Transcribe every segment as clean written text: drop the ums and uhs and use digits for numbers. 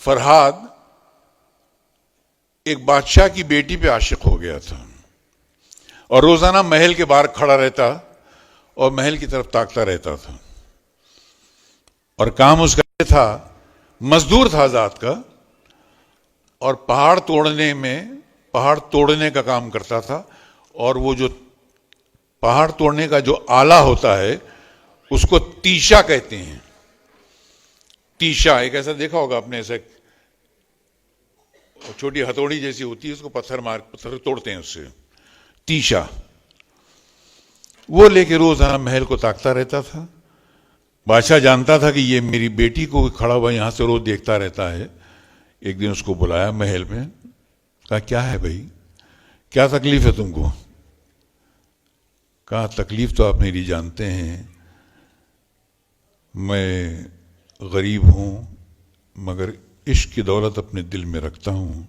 فرحاد ایک بادشاہ کی بیٹی پہ عاشق ہو گیا تھا اور روزانہ محل کے باہر کھڑا رہتا اور محل کی طرف تاکتا رہتا تھا، اور کام اس کا یہ تھا، مزدور تھا ذات کا، اور پہاڑ توڑنے کا کام کرتا تھا، اور وہ جو پہاڑ توڑنے کا جو آلہ ہوتا ہے اس کو تیشا کہتے ہیں۔ تیشا ایک ایسا دیکھا ہوگا آپ نے، ایسا چھوٹی ہتھوڑی جیسی ہوتی ہے، اس کو پتھر توڑتے ہیں اس سے، تیشا۔ وہ لے کے روزانہ محل کو تاکتا رہتا تھا۔ بادشاہ جانتا تھا کہ یہ میری بیٹی کو کھڑا ہوا یہاں سے روز دیکھتا رہتا ہے۔ ایک دن اس کو بلایا محل میں، کہا کیا ہے بھائی، کیا تکلیف ہے تم کو؟ کہا تکلیف تو آپ میری جانتے ہیں، میں غریب ہوں مگر عشق کی دولت اپنے دل میں رکھتا ہوں،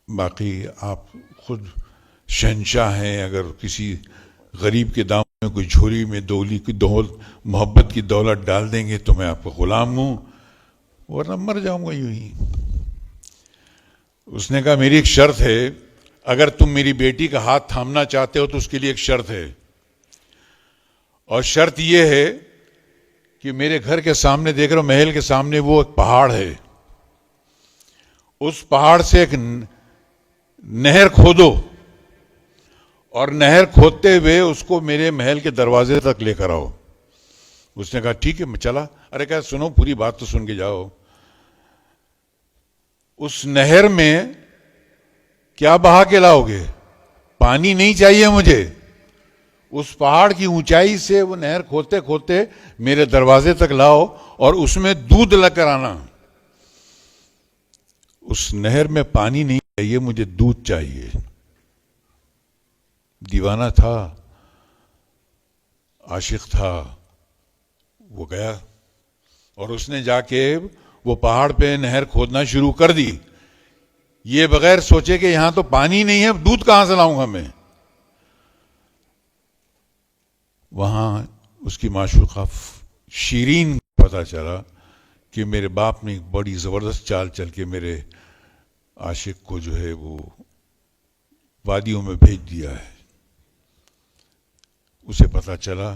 باقی آپ خود شہنشاہ ہیں، اگر کسی غریب کے دامن میں کوئی جھولی میں محبت کی دولت ڈال دیں گے تو میں آپ کا غلام ہوں، ورنہ مر جاؤں گا یوں ہی۔ اس نے کہا میری ایک شرط ہے، اگر تم میری بیٹی کا ہاتھ تھامنا چاہتے ہو تو اس کے لیے ایک شرط ہے، اور شرط یہ ہے کہ میرے گھر کے سامنے دیکھ رہے ہو، محل کے سامنے وہ ایک پہاڑ ہے، اس پہاڑ سے ایک نہر کھودو، اور نہر کھودتے ہوئے اس کو میرے محل کے دروازے تک لے کر آؤ۔ اس نے کہا ٹھیک ہے، میں چلا۔ ارے کہا سنو، پوری بات تو سن کے جاؤ۔ اس نہر میں کیا بہا کے لاؤ گے؟ پانی نہیں چاہیے مجھے، اس پہاڑ کی اونچائی سے وہ نہر کھودتے کھودتے میرے دروازے تک لاؤ اور اس میں دودھ لگ کر آنا۔ اس نہر میں پانی نہیں چاہیے، مجھے دودھ چاہیے۔ دیوانہ تھا، عاشق تھا، وہ گیا اور اس نے جا کے وہ پہاڑ پہ نہر کھودنا شروع کر دی، یہ بغیر سوچے کہ یہاں تو پانی نہیں ہے، دودھ کہاں سے لاؤں گا میں۔ وہاں اس کی معشوقہ شیرین کو پتا چلا کہ میرے باپ نے ایک بڑی زبردست چال چل کے میرے عاشق کو جو ہے وہ وادیوں میں بھیج دیا ہے۔ اسے پتا چلا،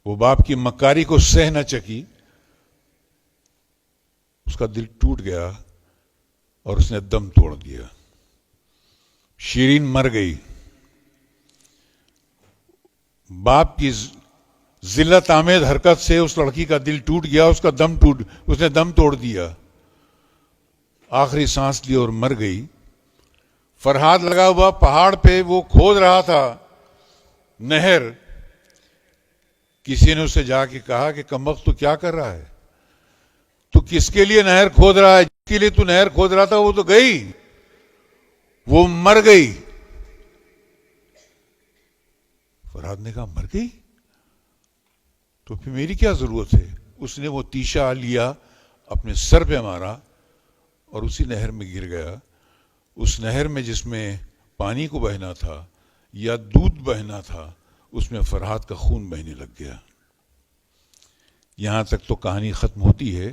وہ باپ کی مکاری کو سہ نہ چکی، اس کا دل ٹوٹ گیا اور اس نے دم توڑ دیا۔ شیرین مر گئی۔ باپ کی ذلت آمیز حرکت سے اس لڑکی کا دل ٹوٹ گیا، اس نے دم توڑ دیا، آخری سانس لی اور مر گئی۔ فرحاد لگا ہوا پہاڑ پہ وہ کھود رہا تھا نہر، کسی نے اسے جا کے کہا کہ کمبخت تو کیا کر رہا ہے، تو کس کے لیے نہر کھود رہا ہے؟ جس کے لیے تو نہر کھود رہا تھا وہ تو گئی، وہ مر گئی۔ فرحاد نے کہا مر گئی تو پھر میری کیا ضرورت ہے؟ اس نے وہ تیشا لیا، اپنے سر پہ مارا اور اسی نہر میں گر گیا۔ اس نہر میں جس میں پانی کو بہنا تھا یا دودھ بہنا تھا، اس میں فرحاد کا خون بہنے لگ گیا۔ یہاں تک تو کہانی ختم ہوتی ہے۔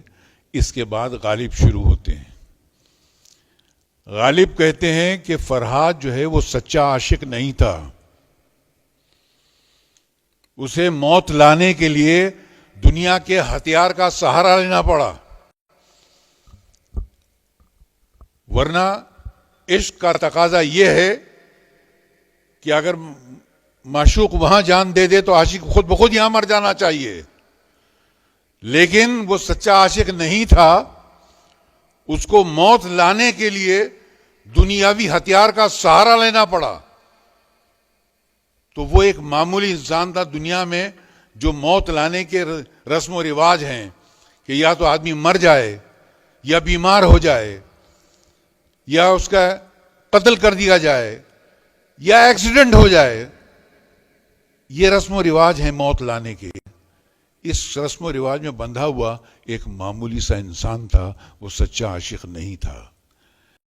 اس کے بعد غالب شروع ہوتے ہیں۔ غالب کہتے ہیں کہ فرحاد جو ہے وہ سچا عاشق نہیں تھا، اسے موت لانے کے لیے دنیا کے ہتھیار کا سہارا لینا پڑا، ورنہ عشق کا تقاضا یہ ہے کہ اگر معشوق وہاں جان دے دے تو عاشق خود بخود یہاں مر جانا چاہیے، لیکن وہ سچا عاشق نہیں تھا، اس کو موت لانے کے لیے دنیاوی ہتھیار کا سہارا لینا پڑا۔ تو وہ ایک معمولی انسان تھا دنیا میں، جو موت لانے کے رسم و رواج ہیں کہ یا تو آدمی مر جائے یا بیمار ہو جائے یا اس کا قتل کر دیا جائے یا ایکسیڈنٹ ہو جائے، یہ رسم و رواج ہیں موت لانے کے۔ اس رسم و رواج میں بندھا ہوا ایک معمولی سا انسان تھا، وہ سچا عاشق نہیں تھا۔